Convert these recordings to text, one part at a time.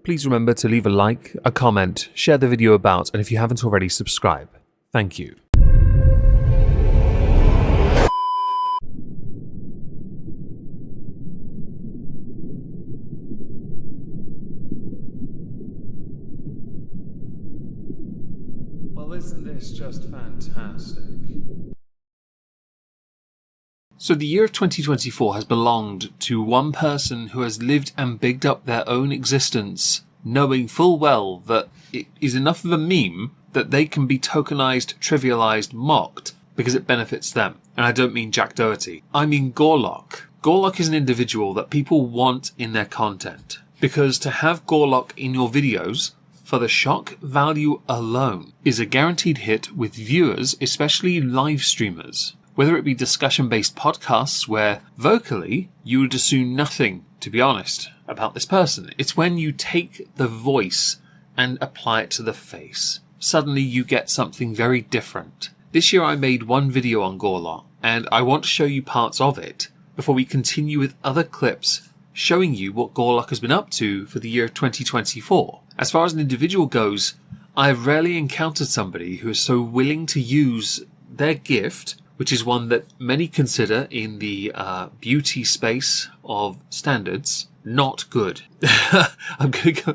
please remember to leave a like, a comment, share the video about, and if you haven't already, subscribe. Thank you. Well, isn't this just fantastic? So the year of 2024 has belonged to one person who has lived and bigged up their own existence, knowing full well that it is enough of a meme that they can be tokenized, trivialized, mocked, because it benefits them. And I don't mean Jack Doherty. I mean Gorlock. Gorlock is an individual that people want in their content, because to have Gorlock in your videos, for the shock value alone, is a guaranteed hit with viewers, especially live streamers. Whether it be discussion-based podcasts where, vocally, you would assume nothing, to be honest, about this person. It's when you take the voice and apply it to the face. Suddenly you get something very different. This year I made one video on Gorlock, and I want to show you parts of it before we continue with other clips showing you what Gorlock has been up to for the year of 2024. As far as an individual goes, I have rarely encountered somebody who is so willing to use their gift, which is one that many consider in the beauty space of standards, not good. I'm going to go...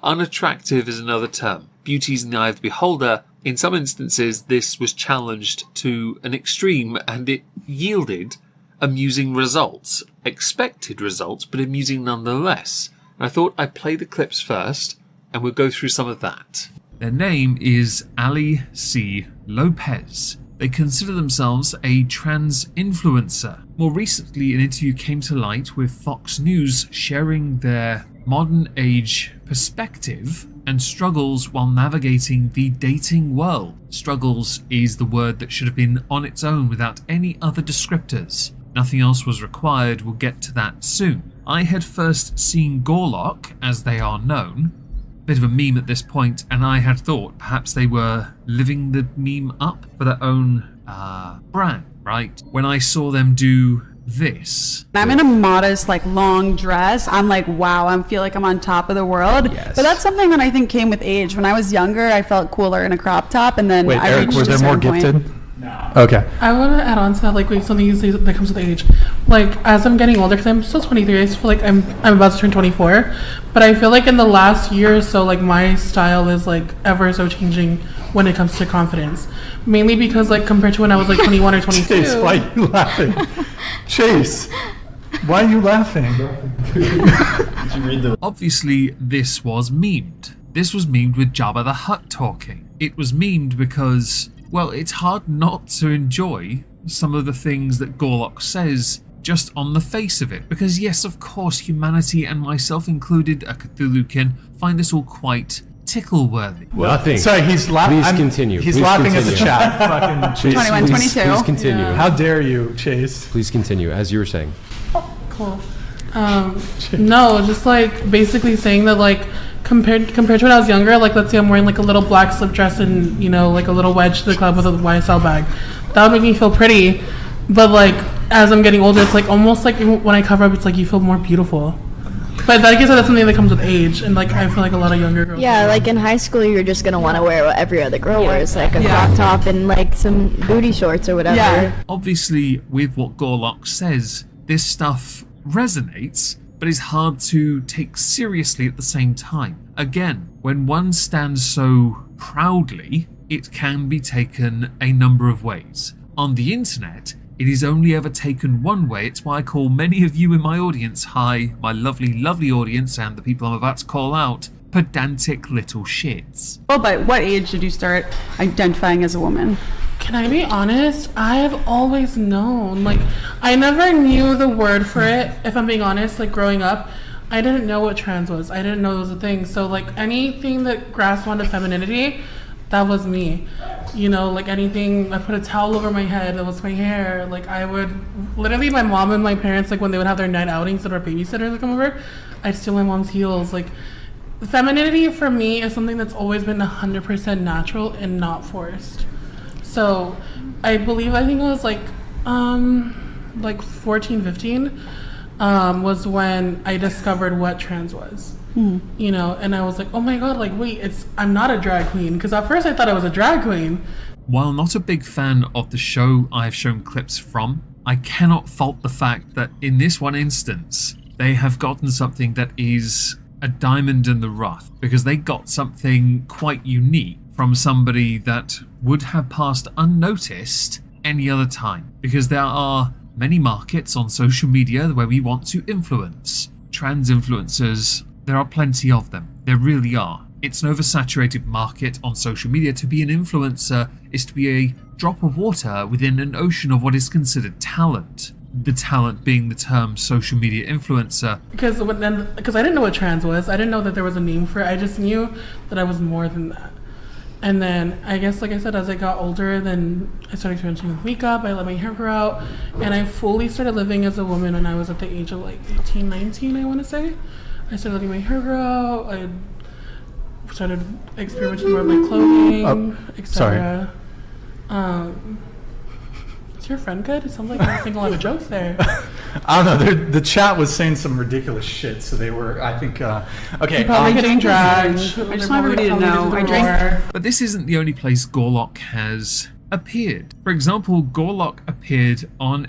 Unattractive is another term. Beauty is in the eye of the beholder. In some instances, this was challenged to an extreme, and it yielded amusing results. Expected results, but amusing nonetheless. And I thought I'd play the clips first, and we'll go through some of that. Their name is Ali C. Lopez. They consider themselves a trans influencer. More recently, an interview came to light with Fox News sharing their modern age perspective and struggles while navigating the dating world. Struggles is the word that should have been on its own without any other descriptors. Nothing else was required. We'll get to that soon. I had first seen Gorlock, as they are known, bit of a meme at this point, and I had thought perhaps they were living the meme up for their own brand, right? When I saw them do this. I'm in a modest, like, long dress. I'm like, wow, I feel like I'm on top of the world. Yes. But that's something that I think came with age. When I was younger, I felt cooler in a crop top, and then I Eric, reached was a there more certain gifted? point. No. Okay. I want to add on to that, like something you say that comes with age. Like, as I'm getting older, because I'm still 23, I feel like I'm about to turn 24. But I feel like in the last year or so, like, my style is like ever so changing when it comes to confidence. Mainly because, like, compared to when I was like 21 or 22. Chase, why are you laughing? Chase, why are you laughing? Did you read the... Obviously, this was memed. This was memed with Jabba the Hutt talking. It was memed because, well, it's hard not to enjoy some of the things that Gorlock says just on the face of it. Because yes, of course, humanity, and myself included, a Cthulhukin, find this all quite tickle-worthy. Nothing. Sorry, he's laughing. Please continue. He's Please laughing continue. at the chat. Fucking Chase. 21, 22. Please continue. Yeah. How dare you, Chase? Please continue, as you were saying. Cool. No, just like basically saying that, like, compared to when I was younger, like, let's say I'm wearing like a little black slip dress and, you know, like a little wedge to the club with a YSL bag, that would make me feel pretty. But like, as I'm getting older, it's like almost like when I cover up, it's like you feel more beautiful. But I guess that's something that comes with age, and like I feel like a lot of younger girls. Yeah, like in high school, you're just gonna want to wear what every other girl wears, like a crop top and like some booty shorts or whatever. Yeah. Obviously, with what Gorlock says, this stuff resonates, but is hard to take seriously at the same time. Again, when one stands so proudly, it can be taken a number of ways. On the internet, it is only ever taken one way. It's why I call many of you in my audience, hi, my lovely, lovely audience, and the people I'm about to call out, pedantic little shits. Well, but what age did you start identifying as a woman? Can I be honest? I've always known. Like, I never knew the word for it, if I'm being honest. Like, growing up, I didn't know what trans was. I didn't know it was a thing. So, like, anything that grasped onto femininity, that was me. You know, like anything, I put a towel over my head, that was my hair. Like, I would, literally, my mom and my parents, like, when they would have their night outings that our babysitters would come over, I'd steal my mom's heels. Like, femininity for me is something that's always been 100% natural and not forced. So, I think it was like 14, 15, was when I discovered what trans was. You know, and I was like, oh my god, like, wait, I'm not a drag queen. Because at first I thought I was a drag queen. While not a big fan of the show I have shown clips from, I cannot fault the fact that in this one instance, they have gotten something that is a diamond in the rough, because they got something quite unique from somebody that would have passed unnoticed any other time. Because there are many markets on social media where we want to influence. Trans influencers, there are plenty of them. There really are. It's an oversaturated market on social media. To be an influencer is to be a drop of water within an ocean of what is considered talent. The talent being the term social media influencer. Because I didn't know what trans was. I didn't know that there was a name for it. I just knew that I was more than that. And then I guess, like I said, as I got older, then I started experimenting with makeup. I let my hair grow out, and I fully started living as a woman when I was at the age of like 18, 19, I want to say. I started letting my hair grow out. I started experimenting more with my clothing, etc. Is your friend good? It sounds like you're saying a lot of jokes there. I don't know. The chat was saying some ridiculous shit, so they were, I think, okay. Probably getting dragged. I just want everybody to know. I drank. But this isn't the only place Gorlock has appeared. For example, Gorlock appeared on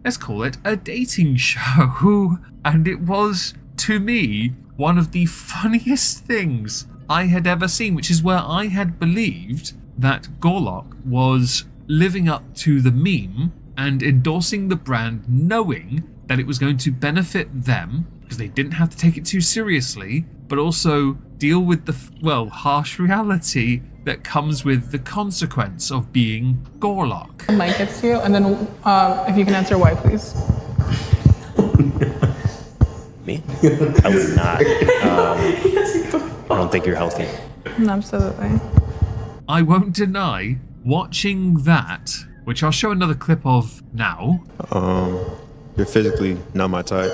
let's call it a dating show. And it was, to me, one of the funniest things I had ever seen, which is where I had believed that Gorlock was living up to the meme and endorsing the brand, knowing that it was going to benefit them because they didn't have to take it too seriously, but also deal with the harsh reality that comes with the consequence of being Gorlock. Mike gets to you, and then if you can answer why, please. Me? I would not. I don't think you're healthy. Absolutely. I won't deny watching that, which I'll show another clip of now. You're physically not my type.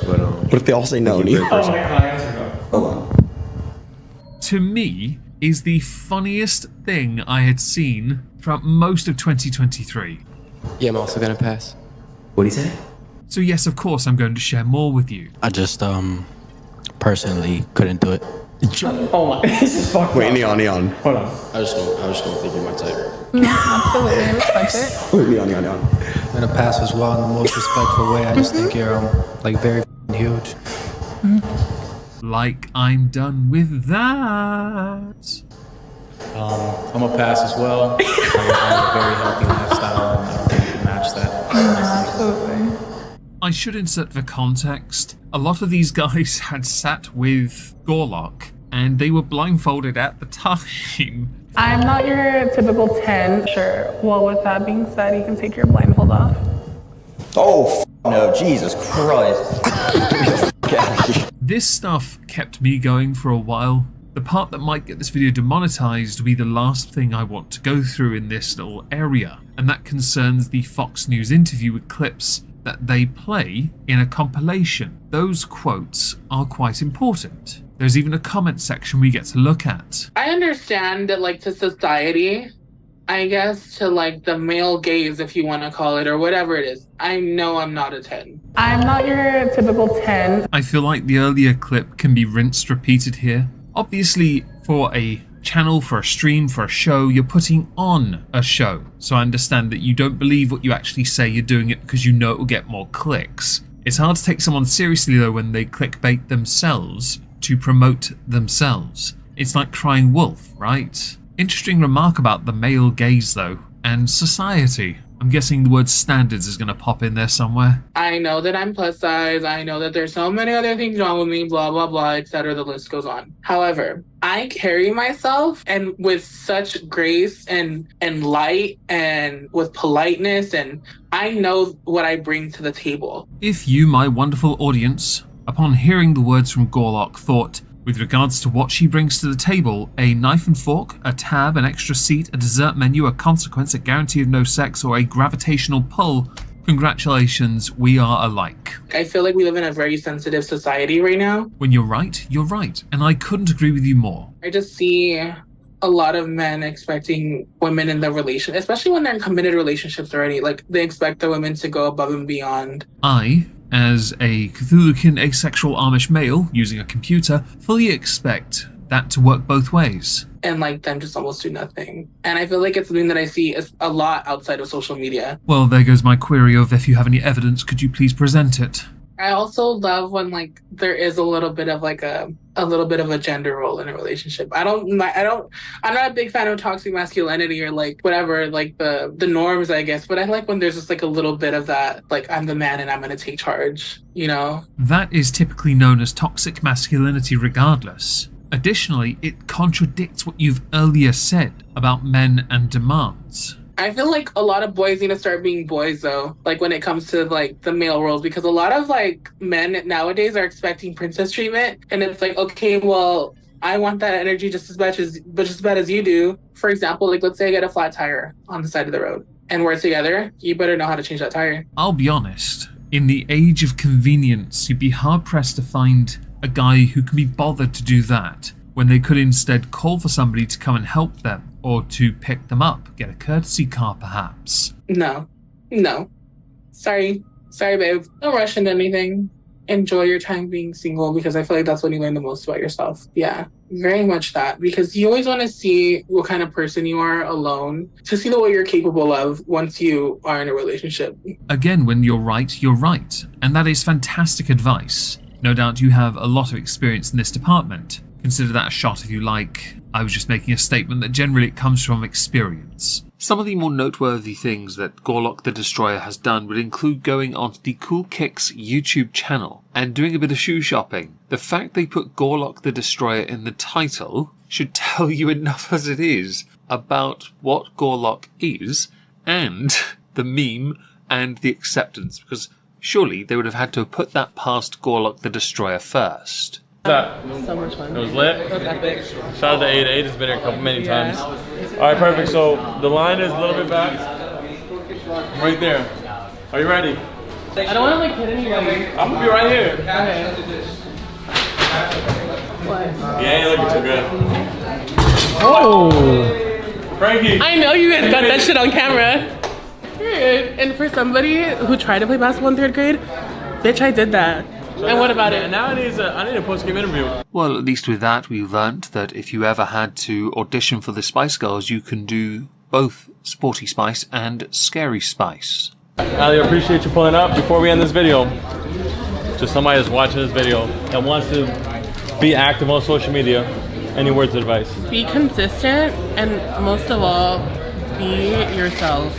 But what if they all say no? Hold on. To me, is the funniest thing I had seen throughout most of 2023. Yeah, I'm also gonna pass. What'd he say? So yes, of course, I'm going to share more with you. I just personally couldn't do it. Oh my! This is fucked. Wait, Neon. Hold on. I just don't think you're my type. Absolutely, I respect it. Wait, Neon. I'm gonna pass as well in the most respectful way. I just think you're like very huge. Like I'm done with that. I'm gonna pass as well. I have a very healthy lifestyle, and I don't think you can match that. Absolutely. I should insert for context. A lot of these guys had sat with Gorlock, and they were blindfolded at the time. I'm not your typical 10. Sure. Well, with that being said, you can take your blindfold off. Oh, no, Jesus Christ. This stuff kept me going for a while. The part that might get this video demonetized will be the last thing I want to go through in this little area, and that concerns the Fox News interview with clips that they play in a compilation. Those quotes are quite important. There's even a comment section we get to look at. I understand that, like, to society, I guess, to like the male gaze, if you want to call it, or whatever it is, I know I'm not a 10. I'm not your typical 10. I feel like the earlier clip can be rinsed, repeated here. Obviously, for a channel, for a stream, for a show, you're putting on a show. So I understand that you don't believe what you actually say, you're doing it because you know it will get more clicks. It's hard to take someone seriously though when they clickbait themselves to promote themselves. It's like crying wolf, right? Interesting remark about the male gaze though, and society. I'm guessing the word standards is going to pop in there somewhere. I know that I'm plus size. I know that there's so many other things wrong with me, blah, blah, blah, etc. The list goes on. However, I carry myself and with such grace and light and with politeness, and I know what I bring to the table. If you, my wonderful audience, upon hearing the words from Gorlock, thought, with regards to what she brings to the table, a knife and fork, a tab, an extra seat, a dessert menu, a consequence, a guarantee of no sex, or a gravitational pull, congratulations, we are alike. I feel like we live in a very sensitive society right now. When you're right, and I couldn't agree with you more. I just see a lot of men expecting women in the relation, especially when they're in committed relationships already, like they expect the women to go above and beyond. I As a Cthulhucan asexual Amish male using a computer, fully expect that to work both ways. And like them just almost do nothing. And I feel like it's something that I see a lot outside of social media. Well, there goes my query of if you have any evidence, could you please present it? I also love when like there is a little bit of like a little bit of a gender role in a relationship. I'm not a big fan of toxic masculinity or like whatever, like the norms, I guess. But I like when there's just like a little bit of that, like I'm the man and I'm going to take charge, you know? That is typically known as toxic masculinity regardless. Additionally, it contradicts what you've earlier said about men and demands. I feel like a lot of boys need to start being boys though, like when it comes to like the male roles, because a lot of like men nowadays are expecting princess treatment, and it's like, okay, well, I want that energy just as bad as you do. For example, like let's say I get a flat tire on the side of the road and we're together, you better know how to change that tire. I'll be honest, in the age of convenience, you'd be hard pressed to find a guy who can be bothered to do that when they could instead call for somebody to come and help them, or to pick them up, get a courtesy car perhaps. No. Sorry, babe. Don't rush into anything. Enjoy your time being single, because I feel like that's when you learn the most about yourself. Yeah, very much that. Because you always want to see what kind of person you are alone, to see what you're capable of once you are in a relationship. Again, when you're right, you're right. And that is fantastic advice. No doubt you have a lot of experience in this department. Consider that a shot if you like. I was just making a statement that generally it comes from experience. Some of the more noteworthy things that Gorlock the Destroyer has done would include going onto the Cool Kicks YouTube channel and doing a bit of shoe shopping. The fact they put Gorlock the Destroyer in the title should tell you enough as it is about what Gorlock is and the meme and the acceptance, because surely they would have had to have put that past Gorlock the Destroyer first. So much fun. It was lit. It was epic. Shout out to 8 it's been here many times. Alright, perfect. So the line is a little bit back. Right there. Are you ready? I don't want to like hit anybody. I'm gonna be right here. Okay. What? Yeah, ain't looking too good. Oh! Frankie! I know you guys got that shit on camera. Period. And for somebody who tried to play basketball in 3rd grade, bitch, I did that. So and what about it? Now I need a post-game interview. Well, at least with that, we learnt that if you ever had to audition for the Spice Girls, you can do both Sporty Spice and Scary Spice. Ali, I appreciate you pulling up. Before we end this video, just somebody that's watching this video that wants to be active on social media, any words of advice? Be consistent, and most of all, be yourself.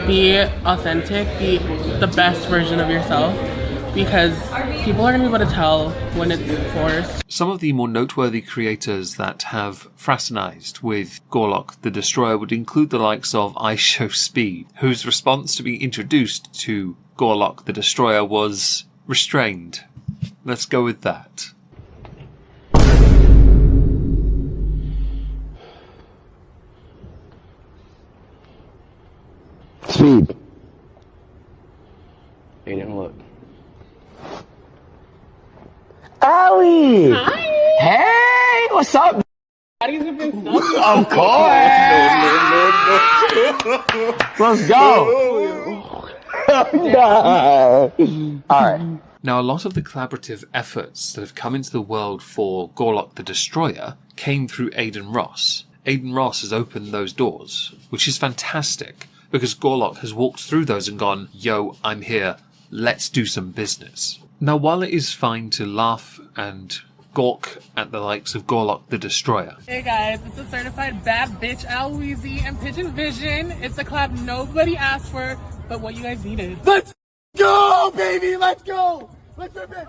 Be authentic. Be the best version of yourself. Because people are going to be able to tell when it's forced. Some of the more noteworthy creators that have fraternized with Gorlock the Destroyer would include the likes of IShowSpeed, whose response to being introduced to Gorlock the Destroyer was restrained. Let's go with that. Speed. He didn't look. Allie! Hi! Hey! What's up? Of course! Let's go! Alright. Now, a lot of the collaborative efforts that have come into the world for Gorlock the Destroyer came through Aiden Ross. Aiden Ross has opened those doors, which is fantastic, because Gorlock has walked through those and gone, yo, I'm here, let's do some business. Now, while it is fine to laugh and gawk at the likes of Gorlock the Destroyer. Hey guys, it's a certified bad bitch, Al Weezy and Pigeon Vision. It's a collab nobody asked for, but what you guys needed. Let's go, baby! Let's go! Let's rip it!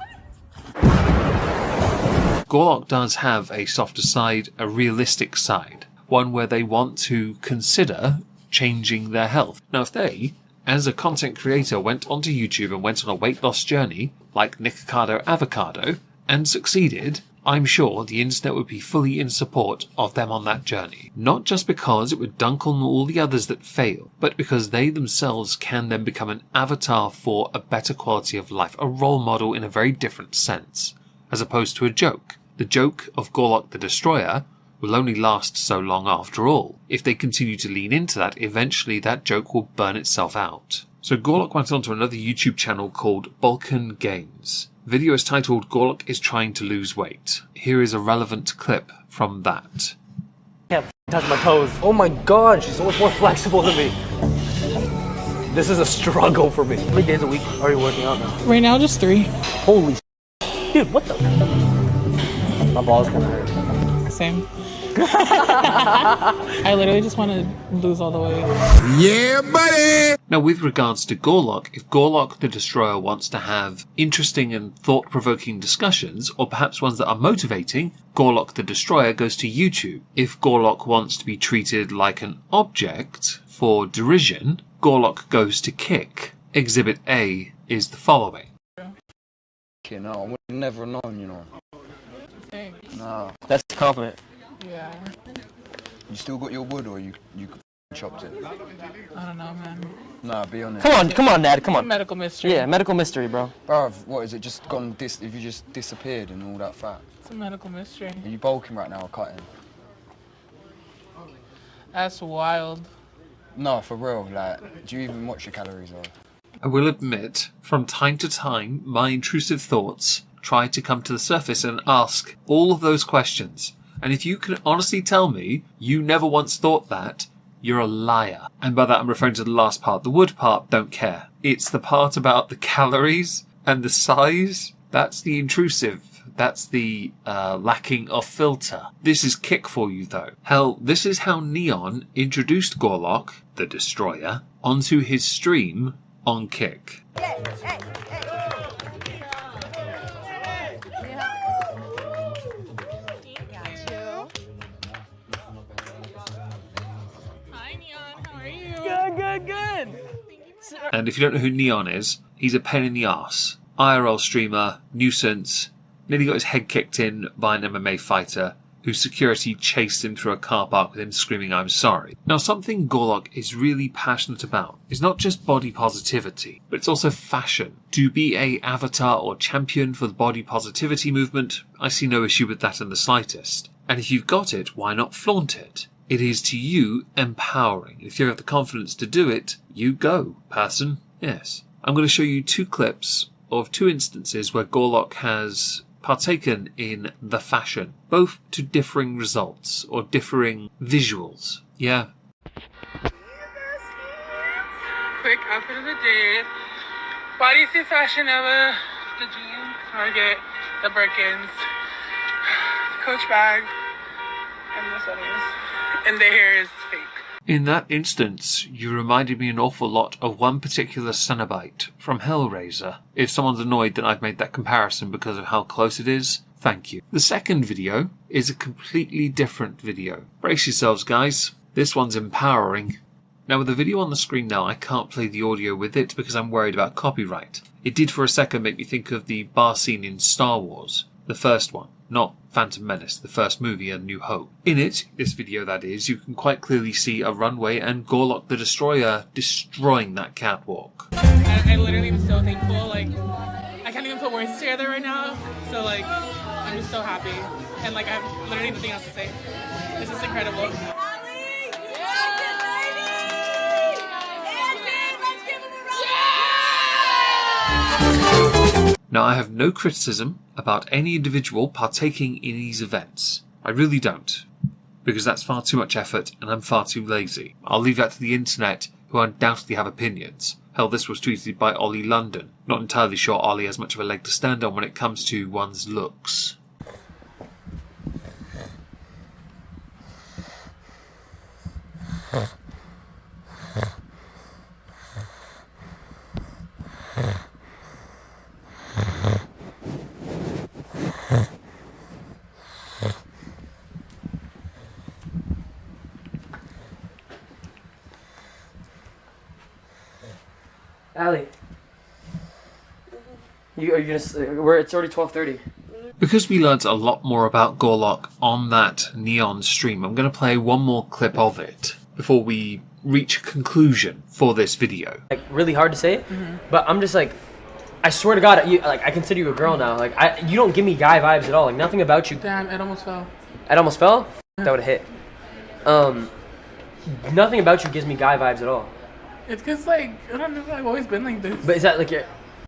Gorlock does have a softer side, a realistic side, one where they want to consider changing their health. Now, if they, as a content creator, went onto YouTube and went on a weight loss journey, like Nicole Avocado, and succeeded, I'm sure the internet would be fully in support of them on that journey. Not just because it would dunk on all the others that fail, but because they themselves can then become an avatar for a better quality of life, a role model in a very different sense, as opposed to a joke. The joke of Gorlock the Destroyer will only last so long after all. If they continue to lean into that, eventually that joke will burn itself out. So Gorlock went on to another YouTube channel called Balkan Games. Video is titled Gorlock is trying to lose weight. Here is a relevant clip from that. Can't touch my toes. Oh my god, she's so much more flexible than me. This is a struggle for me. How many days a week are you working out now? Right now, just 3. Holy dude, what the? My balls gonna hurt. Same. I literally just want to lose all the weight. Yeah, buddy! Now, with regards to Gorlock, if Gorlock the Destroyer wants to have interesting and thought-provoking discussions, or perhaps ones that are motivating, Gorlock the Destroyer goes to YouTube. If Gorlock wants to be treated like an object for derision, Gorlock goes to Kick. Exhibit A is the following. You know, I would have never known, you know. Thanks. No. That's a compliment. Yeah. You still got your wood, or you chopped it? I don't know, man. Nah, be honest. Come on, Dad, come on. Medical mystery. Yeah, medical mystery, bro. Bruv, what is it? Just gone? Have you just disappeared and all that fat? It's a medical mystery. Are you bulking right now or cutting? That's wild. No, for real. Like, do you even watch your calories or? I will admit, from time to time, my intrusive thoughts try to come to the surface and ask all of those questions. And if you can honestly tell me you never once thought that, you're a liar. And by that I'm referring to the last part. The wood part, don't care. It's the part about the calories and the size. That's the intrusive. That's the lacking of filter. This is Kick for you, though. Hell, this is how Neon introduced Gorlock, the Destroyer, onto his stream on Kick. Good. And if you don't know who Neon is, he's a pain in the arse. IRL streamer, nuisance, nearly got his head kicked in by an MMA fighter whose security chased him through a car park with him screaming, "I'm sorry." Now, something Gorlock is really passionate about is not just body positivity, but it's also fashion. To be a avatar or champion for the body positivity movement, I see no issue with that in the slightest. And if you've got it, why not flaunt it? It is to you empowering. If you have the confidence to do it, you go, person. Yes. I'm going to show you 2 clips of 2 instances where Gorlock has partaken in the fashion, both to differing results or differing visuals. Yeah. Quick outfit of the day. Bodysuit fashion ever. The jeans, Target, the Birkins, Coach bag, and the sweaters. And the hair is fake. In that instance, you reminded me an awful lot of one particular Cenobite from Hellraiser. If someone's annoyed that I've made that comparison because of how close it is, thank you. The second video is a completely different video. Brace yourselves, guys. This one's empowering. Now, with the video on the screen now, I can't play the audio with it because I'm worried about copyright. It did for a second make me think of the bar scene in Star Wars, the first one. Not Phantom Menace, the first movie, A New Hope. In it, this video that is, you can quite clearly see a runway and Gorlock the Destroyer destroying that catwalk. I literally am so thankful. Like, I can't even put words together right now. So, like, I'm just so happy. And, like, I have literally nothing else to say. It's just incredible. Now, I have no criticism about any individual partaking in these events. I really don't. Because that's far too much effort and I'm far too lazy. I'll leave that to the internet, who undoubtedly have opinions. Hell, this was tweeted by Ollie London. Not entirely sure Ollie has much of a leg to stand on when it comes to one's looks. Allie, are you gonna? It's already 12:30. Because we learnt a lot more about Gorlock on that Neon stream, I'm going to play one more clip of it before we reach a conclusion for this video. Like, really hard to say, but I'm just like, I swear to God, I consider you a girl now. Like, you don't give me guy vibes at all. Like, nothing about you. Damn, it almost fell. It almost fell? That would have hit. Nothing about you gives me guy vibes at all. It's because, like, I don't know, I've always been like this. But is that like your...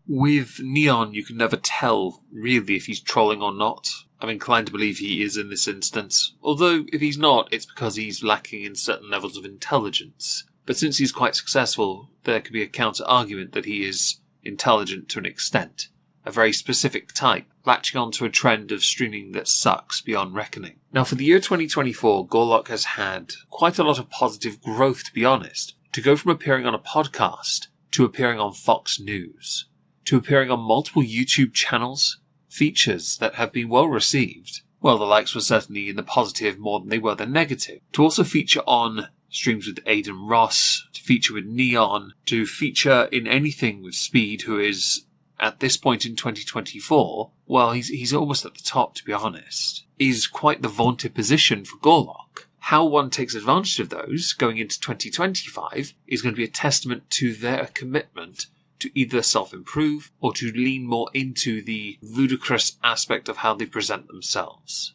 With Neon, you can never tell, really, if he's trolling or not. I'm inclined to believe he is in this instance. Although, if he's not, it's because he's lacking in certain levels of intelligence. But since he's quite successful, there could be a counter-argument that he is intelligent to an extent. A very specific type, latching onto a trend of streaming that sucks beyond reckoning. Now, for the year 2024, Gorlock has had quite a lot of positive growth, to be honest. To go from appearing on a podcast, to appearing on Fox News, to appearing on multiple YouTube channels, features that have been well received. Well, the likes were certainly in the positive more than they were the negative. To also feature on streams with Aiden Ross, to feature with Neon, to feature in anything with Speed, who is, at this point in 2024, well, he's almost at the top, to be honest, is quite the vaunted position for Gorlock. How one takes advantage of those going into 2025 is going to be a testament to their commitment to either self-improve or to lean more into the ludicrous aspect of how they present themselves.